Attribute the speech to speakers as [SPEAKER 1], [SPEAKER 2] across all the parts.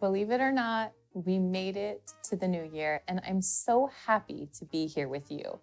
[SPEAKER 1] Believe it or not, we made it to the new year, and I'm so happy to be here with you.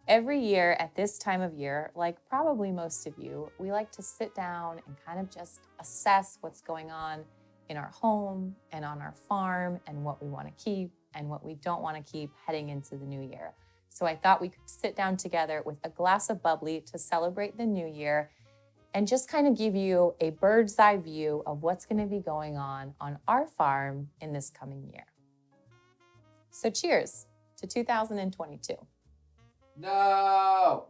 [SPEAKER 1] Every year at this time of year, like probably most of you, we like to sit down and kind of just assess what's going on in our home and on our farm and what we want to keep and what we don't want to keep heading into the new year. So I thought we could sit down together with a glass of bubbly to celebrate the new year and just kind of give you a bird's eye view of what's going to be going on our farm in this coming year. So cheers to 2022.
[SPEAKER 2] No.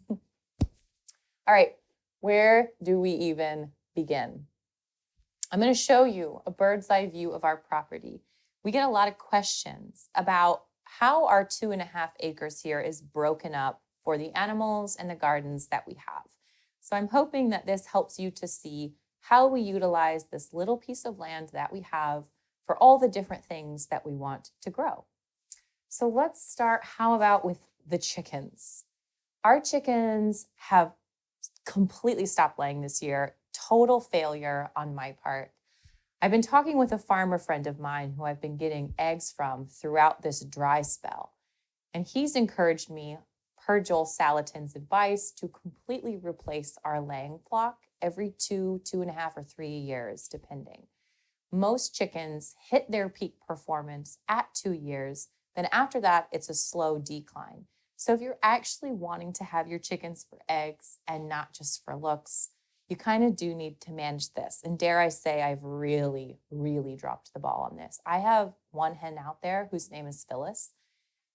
[SPEAKER 1] All right, where do we even begin? I'm going to show you a bird's eye view of our property. We get a lot of questions about how our 2.5 acres here is broken up for the animals and the gardens that we have. So I'm hoping that this helps you to see how we utilize this little piece of land that we have for all the different things that we want to grow. So let's start, how about with the chickens? Our chickens have completely stopped laying this year. Total failure on my part. I've been talking with a farmer friend of mine who I've been getting eggs from throughout this dry spell. And he's encouraged me, per Joel Salatin's advice, to completely replace our laying flock every 2.5, or 3 years, depending. Most chickens hit their peak performance at 2 years. Then after that, it's a slow decline. So if you're actually wanting to have your chickens for eggs and not just for looks, you kind of do need to manage this. And dare I say, I've really, really dropped the ball on this. I have one hen out there whose name is Phyllis.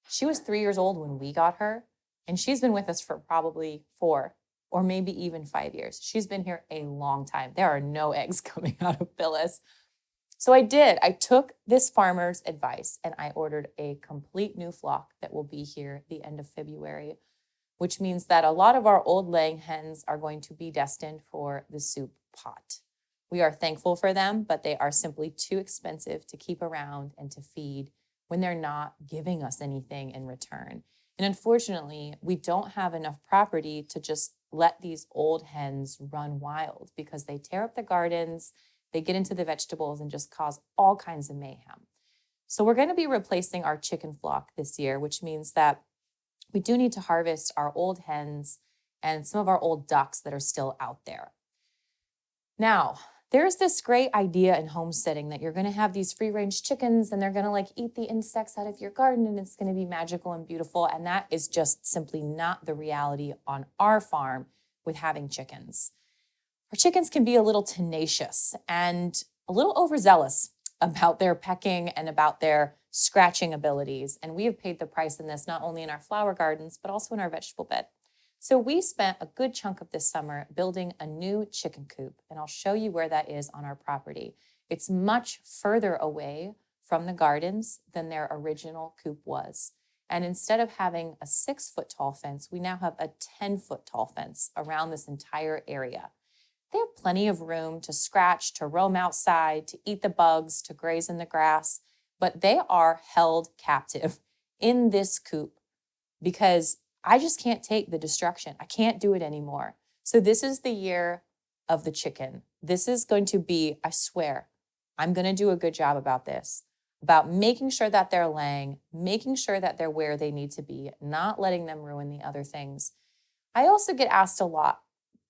[SPEAKER 1] She was 3 years old when we got her, and she's been with us for probably 4 or maybe even 5 years. She's been here a long time. There are no eggs coming out of Phyllis. So I took this farmer's advice and I ordered a complete new flock that will be here at the end of February, which means that a lot of our old laying hens are going to be destined for the soup pot. We are thankful for them, but they are simply too expensive to keep around and to feed when they're not giving us anything in return. And unfortunately, we don't have enough property to just let these old hens run wild because they tear up the gardens, they get into the vegetables and just cause all kinds of mayhem. So we're going to be replacing our chicken flock this year, which means that we do need to harvest our old hens and some of our old ducks that are still out there. Now, there's this great idea in homesteading that you're going to have these free-range chickens and they're going to eat the insects out of your garden and it's going to be magical and beautiful. And that is just simply not the reality on our farm with having chickens. Our chickens can be a little tenacious and a little overzealous about their pecking and about their scratching abilities. And we have paid the price in this, not only in our flower gardens, but also in our vegetable bed. So we spent a good chunk of this summer building a new chicken coop, and I'll show you where that is on our property. It's much further away from the gardens than their original coop was. And instead of having a 6-foot tall fence, we now have a 10-foot tall fence around this entire area. They have plenty of room to scratch, to roam outside, to eat the bugs, to graze in the grass, but they are held captive in this coop because I just can't take the destruction. I can't do it anymore. So this is the year of the chicken. This is going to be, I swear, I'm going to do a good job about this, about making sure that they're laying, making sure that they're where they need to be, not letting them ruin the other things. I also get asked a lot.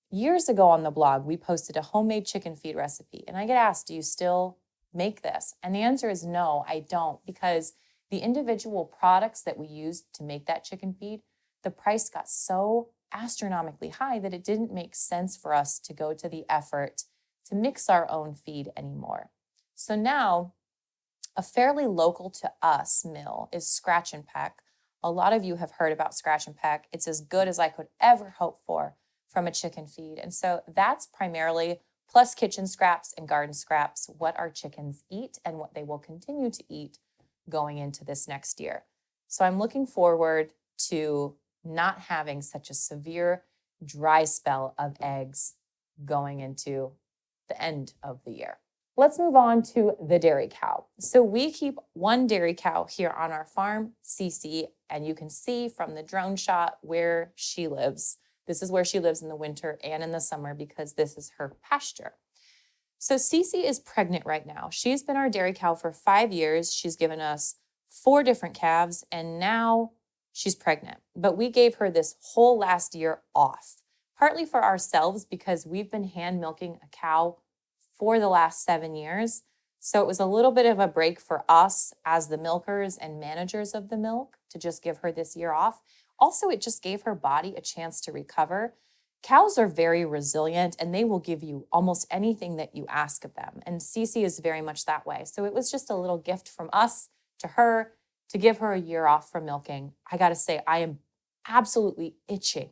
[SPEAKER 1] Years ago on the blog, we posted a homemade chicken feed recipe, and I get asked, do you still make this? And the answer is no, I don't, because the individual products that we used to make that chicken feed, the price got so astronomically high that it didn't make sense for us to go to the effort to mix our own feed anymore. So now, a fairly local to us mill is Scratch and Peck. A lot of you have heard about Scratch and Peck. It's as good as I could ever hope for from a chicken feed. And so that's primarily, plus kitchen scraps and garden scraps, what our chickens eat and what they will continue to eat going into this next year. So I'm looking forward to not having such a severe dry spell of eggs going into the end of the year. Let's move on to the dairy cow. So we keep one dairy cow here on our farm, Cece, and you can see from the drone shot where she lives. This is where she lives in the winter and in the summer because this is her pasture. So Cece is pregnant right now. She's been our dairy cow for 5 years. She's given us 4 different calves, and now she's pregnant. But we gave her this whole last year off, partly for ourselves because we've been hand milking a cow for the last 7 years. So it was a little bit of a break for us as the milkers and managers of the milk to just give her this year off. Also, it just gave her body a chance to recover. Cows are very resilient and they will give you almost anything that you ask of them. And Cece is very much that way. So it was just a little gift from us to her to give her a year off from milking. I got to say, I am absolutely itching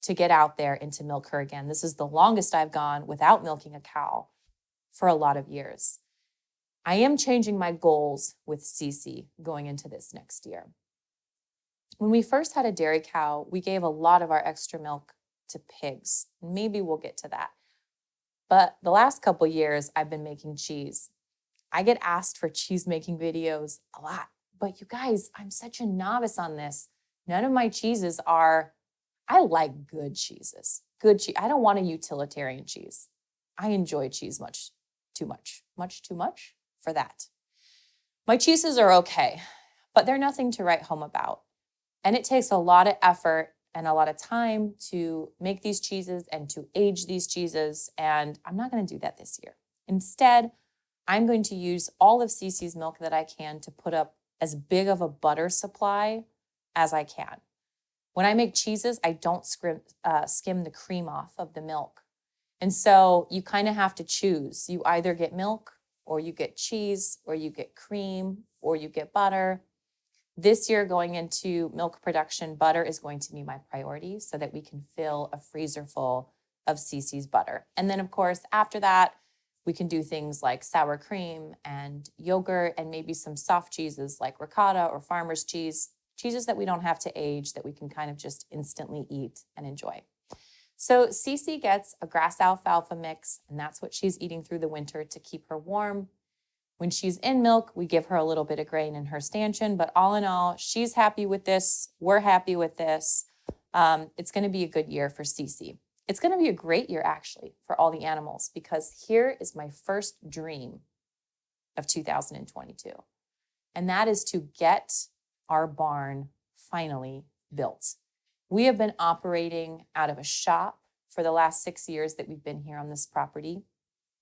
[SPEAKER 1] to get out there and to milk her again. This is the longest I've gone without milking a cow for a lot of years. I am changing my goals with Cece going into this next year. When we first had a dairy cow, we gave a lot of our extra milk to pigs. Maybe we'll get to that. But the last couple years, I've been making cheese. I get asked for cheese making videos a lot. But you guys, I'm such a novice on this. None of my cheeses are, I like good cheeses. Good cheese. I don't want a utilitarian cheese. I enjoy cheese much too much for that. My cheeses are okay, but they're nothing to write home about. And it takes a lot of effort and a lot of time to make these cheeses and to age these cheeses. And I'm not going to do that this year. Instead, I'm going to use all of Cece's milk that I can to put up as big of a butter supply as I can. When I make cheeses, I don't skim the cream off of the milk. And so you kind of have to choose. You either get milk or you get cheese or you get cream or you get butter. This year going into milk production, butter is going to be my priority so that we can fill a freezer full of Cece's butter. And then of course, after that, we can do things like sour cream and yogurt and maybe some soft cheeses like ricotta or farmer's cheese, cheeses that we don't have to age, that we can kind of just instantly eat and enjoy. So Cece gets a grass alfalfa mix, and that's what she's eating through the winter to keep her warm. When she's in milk, we give her a little bit of grain in her stanchion, but all in all, she's happy with this. We're happy with this. It's going to be a good year for Cece. It's going to be a great year, actually, for all the animals, because here is my first dream of 2022. And that is to get our barn finally built. We have been operating out of a shop for the last 6 years that we've been here on this property.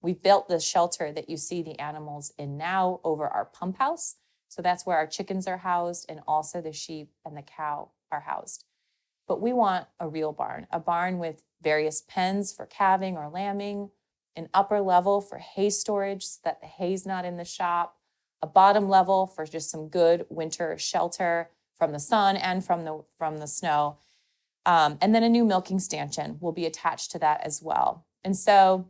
[SPEAKER 1] We've built the shelter that you see the animals in now over our pump house. So that's where our chickens are housed, and also the sheep and the cow are housed. But we want a real barn, a barn with various pens for calving or lambing, an upper level for hay storage so that the hay's not in the shop, a bottom level for just some good winter shelter from the sun and from the snow. And then a new milking stanchion will be attached to that as well. And so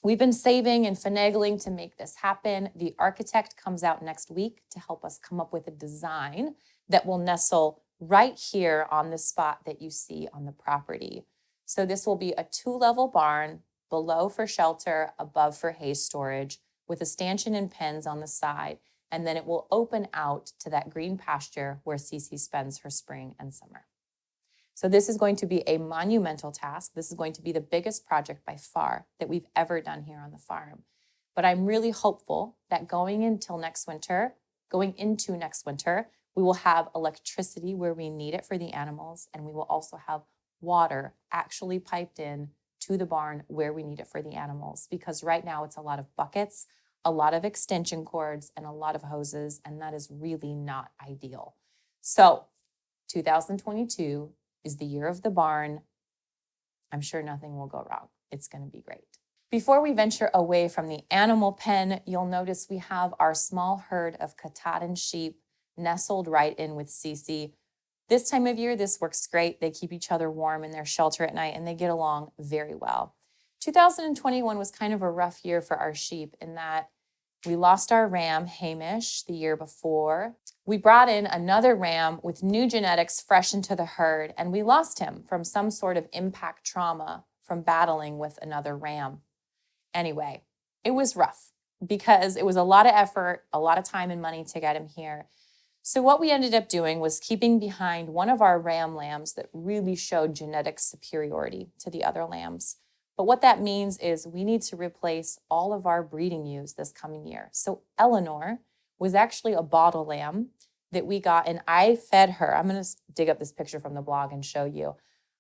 [SPEAKER 1] we've been saving and finagling to make this happen. The architect comes out next week to help us come up with a design that will nestle right here on the spot that you see on the property. So this will be a 2-level barn, below for shelter, above for hay storage, with a stanchion and pens on the side. And then it will open out to that green pasture where Cece spends her spring and summer. So this is going to be a monumental task. This is going to be the biggest project by far that we've ever done here on the farm. But I'm really hopeful that going into next winter, we will have electricity where we need it for the animals, and we will also have water actually piped in to the barn where we need it for the animals. Because right now it's a lot of buckets, a lot of extension cords, and a lot of hoses, and that is really not ideal. So 2022 is the year of the barn. I'm sure nothing will go wrong. It's going to be great. Before we venture away from the animal pen, you'll notice we have our small herd of Katahdin sheep nestled right in with Cece. This time of year, this works great. They keep each other warm in their shelter at night, and they get along very well. 2021 was kind of a rough year for our sheep in that we lost our ram, Hamish, the year before. We brought in another ram with new genetics fresh into the herd, and we lost him from some sort of impact trauma from battling with another ram. Anyway, it was rough because it was a lot of effort, a lot of time and money to get him here. So what we ended up doing was keeping behind one of our ram lambs that really showed genetic superiority to the other lambs. But what that means is we need to replace all of our breeding ewes this coming year. So Eleanor was actually a bottle lamb that we got, and I fed her. I'm going to dig up this picture from the blog and show you.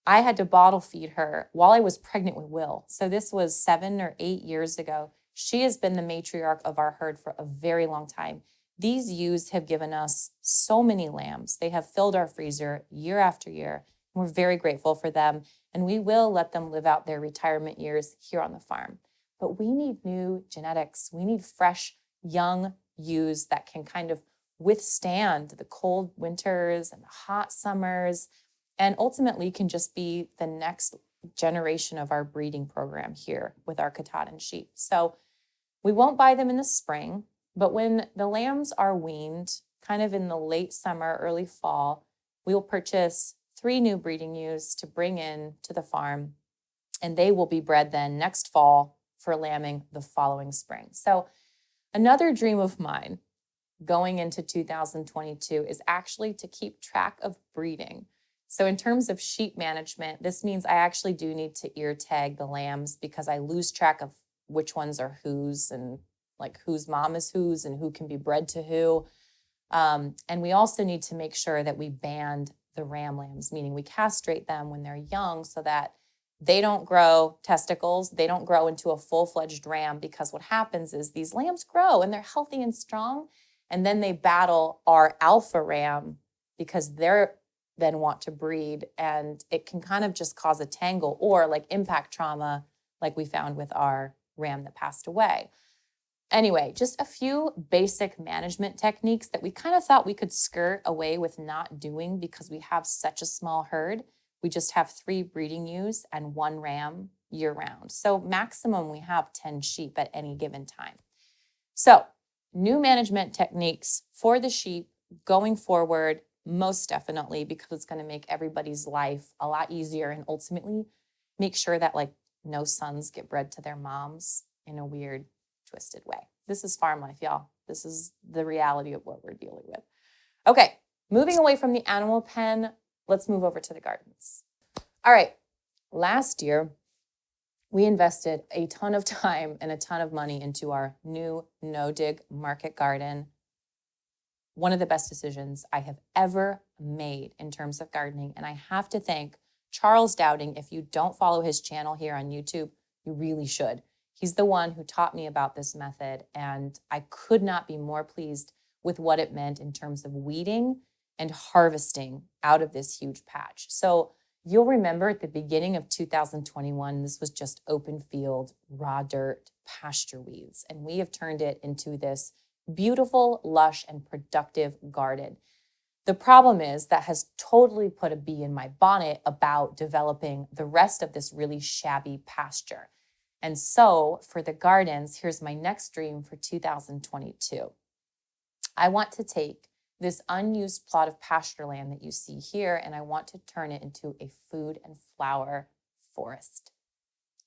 [SPEAKER 1] I had to bottle feed her while I was pregnant with Will. So this was 7 or 8 years ago. She has been the matriarch of our herd for a very long time. These ewes have given us so many lambs. They have filled our freezer year after year. We're very grateful for them, and we will let them live out their retirement years here on the farm. But we need new genetics. We need fresh, young ewes that can kind of withstand the cold winters and the hot summers, and ultimately can just be the next generation of our breeding program here with our Katahdin sheep. So we won't buy them in the spring, but when the lambs are weaned, kind of in the late summer, early fall, we will purchase 3 new breeding ewes to bring in to the farm, and they will be bred then next fall for lambing the following spring. So another dream of mine going into 2022 is actually to keep track of breeding. So in terms of sheep management, this means I actually do need to ear tag the lambs because I lose track of which ones are whose and like whose mom is whose and who can be bred to who. And we also need to make sure that we band the ram lambs, meaning we castrate them when they're young so that they don't grow testicles, they don't grow into a full-fledged ram, because what happens is these lambs grow and they're healthy and strong, and then they battle our alpha ram because they're then want to breed, and it can kind of just cause a tangle or like impact trauma like we found with our ram that passed away. Anyway, just a few basic management techniques that we kind of thought we could skirt away with not doing because we have such a small herd. We just have 3 breeding ewes and 1 ram year round. So maximum we have 10 sheep at any given time. So new management techniques for the sheep going forward, most definitely, because it's going to make everybody's life a lot easier and ultimately make sure that like no sons get bred to their moms in a weird, twisted way. This is farm life, y'all. This is the reality of what we're dealing with. Okay, moving away from the animal pen, let's move over to the gardens. All right, last year, we invested a ton of time and a ton of money into our new no-dig market garden. One of the best decisions I have ever made in terms of gardening. And I have to thank Charles Dowding. If you don't follow his channel here on YouTube, you really should. He's the one who taught me about this method, and I could not be more pleased with what it meant in terms of weeding and harvesting out of this huge patch. So you'll remember at the beginning of 2021, this was just open field, raw dirt, pasture weeds, and we have turned it into this beautiful, lush, and productive garden. The problem is that has totally put a bee in my bonnet about developing the rest of this really shabby pasture. And so for the gardens, here's my next dream for 2022. I want to take this unused plot of pasture land that you see here, and I want to turn it into a food and flower forest.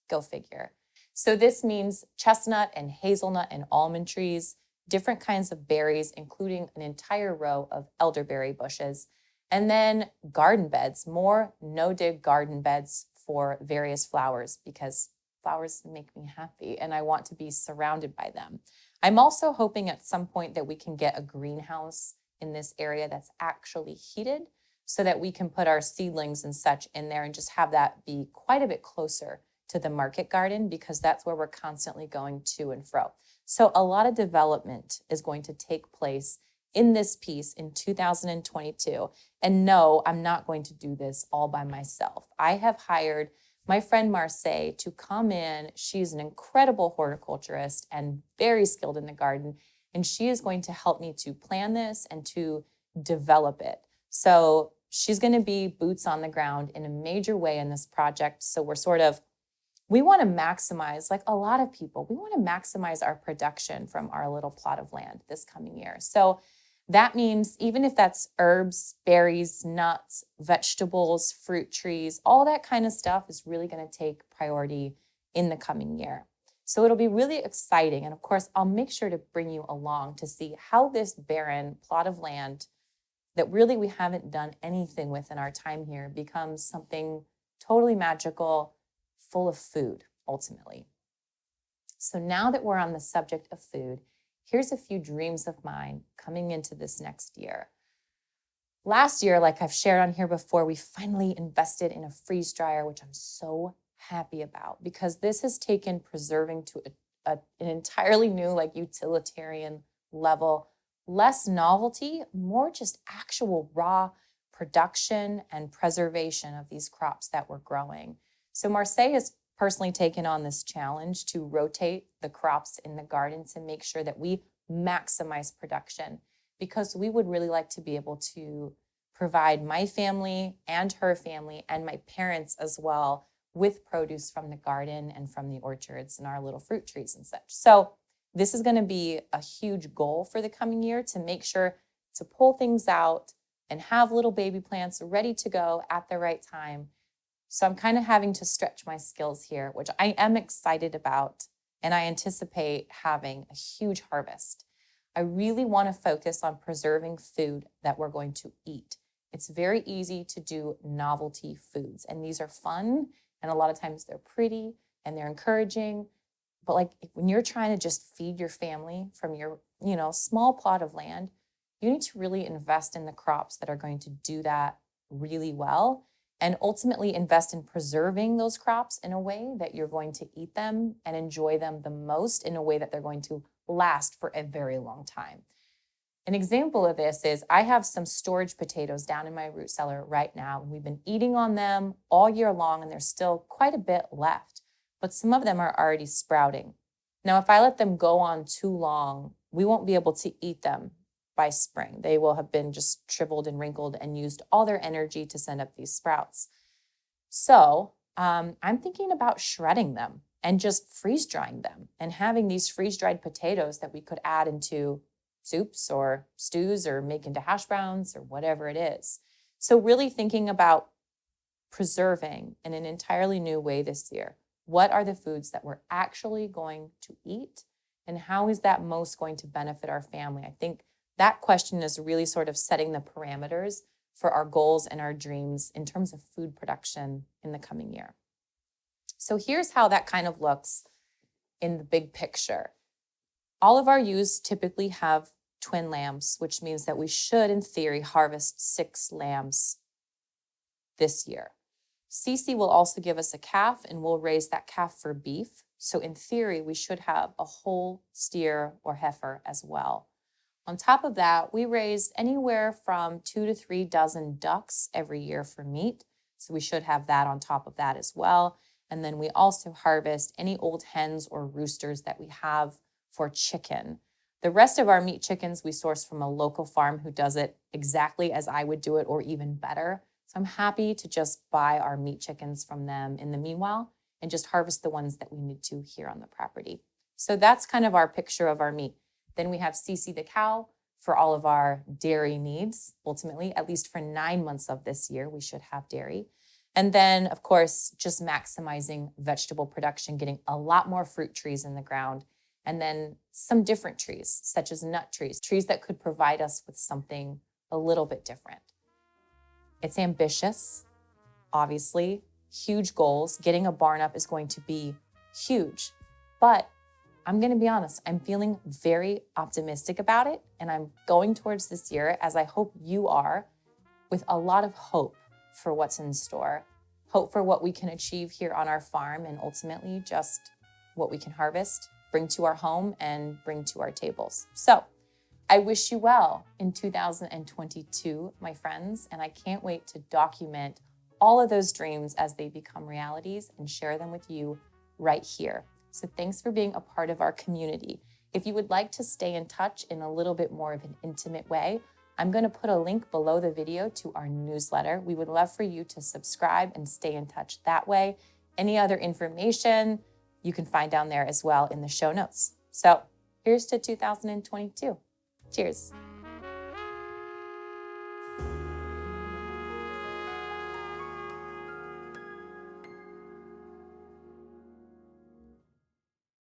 [SPEAKER 1] Go figure. So this means chestnut and hazelnut and almond trees, different kinds of berries, including an entire row of elderberry bushes, and then garden beds, more no-dig garden beds for various flowers, because flowers make me happy and I want to be surrounded by them. I'm also hoping at some point that we can get a greenhouse in this area that's actually heated so that we can put our seedlings and such in there and just have that be quite a bit closer to the market garden, because that's where we're constantly going to and fro. So a lot of development is going to take place in this piece in 2022. And no, I'm not going to do this all by myself. I have hired my friend Marseille to come in. She's an incredible horticulturist and very skilled in the garden. And she is going to help me to plan this and to develop it. So she's going to be boots on the ground in a major way in this project. So we want to maximize, like a lot of people, we want to maximize our production from our little plot of land this coming year. So that means even if that's herbs, berries, nuts, vegetables, fruit trees, all that kind of stuff is really going to take priority in the coming year. So it'll be really exciting. And of course, I'll make sure to bring you along to see how this barren plot of land that really we haven't done anything with in our time here becomes something totally magical, full of food. ultimately. So now that we're on the subject of food, here's a few dreams of mine coming into this next year. Last year, like I've shared on here before, we finally invested in a freeze dryer, which I'm so happy about because this has taken preserving to an entirely new, like utilitarian level, less novelty, more just actual raw production and preservation of these crops that we're growing. So Marseille has personally taken on this challenge to rotate the crops in the garden to make sure that we maximize production, because we would really like to be able to provide my family and her family and my parents as well with produce from the garden and from the orchards and our little fruit trees and such. So this is going to be a huge goal for the coming year, to make sure to pull things out and have little baby plants ready to go at the right time. So I'm kind of having to stretch my skills here, which I am excited about, and I anticipate having a huge harvest. I really want to focus on preserving food that we're going to eat. It's very easy to do novelty foods, and these are fun, and a lot of times they're pretty and they're encouraging. But like when you're trying to just feed your family from your, small plot of land, you need to really invest in the crops that are going to do that really well, and ultimately invest in preserving those crops in a way that you're going to eat them and enjoy them the most, in a way that they're going to last for a very long time. An example of this is I have some storage potatoes down in my root cellar right now, and we've been eating on them all year long, and there's still quite a bit left, but some of them are already sprouting. Now, if I let them go on too long, we won't be able to eat them by spring. They will have been just shriveled and wrinkled and used all their energy to send up these sprouts. So I'm thinking about shredding them and just freeze drying them and having these freeze dried potatoes that we could add into soups or stews or make into hash browns or whatever it is. So really thinking about preserving in an entirely new way this year. What are the foods that we're actually going to eat, and how is that most going to benefit our family? I think that question is really sort of setting the parameters for our goals and our dreams in terms of food production in the coming year. So here's how that kind of looks in the big picture. All of our ewes typically have twin lambs, which means that we should, in theory, harvest 6 lambs this year. Cece will also give us a calf, and we'll raise that calf for beef. So in theory, we should have a whole steer or heifer as well. On top of that, we raise anywhere from 2 to 3 dozen ducks every year for meat. So we should have that on top of that as well. And then we also harvest any old hens or roosters that we have for chicken. The rest of our meat chickens we source from a local farm who does it exactly as I would do it, or even better. So I'm happy to just buy our meat chickens from them in the meanwhile and just harvest the ones that we need to here on the property. So that's kind of our picture of our meat. Then we have Cece the cow for all of our dairy needs. Ultimately, at least for 9 months of this year, we should have dairy. And then, of course, just maximizing vegetable production, getting a lot more fruit trees in the ground, and then some different trees, such as nut trees, trees that could provide us with something a little bit different. It's ambitious, obviously, huge goals. Getting a barn up is going to be huge, but I'm going to be honest, I'm feeling very optimistic about it, and I'm going towards this year, as I hope you are, with a lot of hope for what's in store, hope for what we can achieve here on our farm, and ultimately just what we can harvest, bring to our home, and bring to our tables. So I wish you well in 2022, my friends, and I can't wait to document all of those dreams as they become realities and share them with you right here. So thanks for being a part of our community. If you would like to stay in touch in a little bit more of an intimate way, I'm going to put a link below the video to our newsletter. We would love for you to subscribe and stay in touch that way. Any other information you can find down there as well in the show notes. So here's to 2022. Cheers.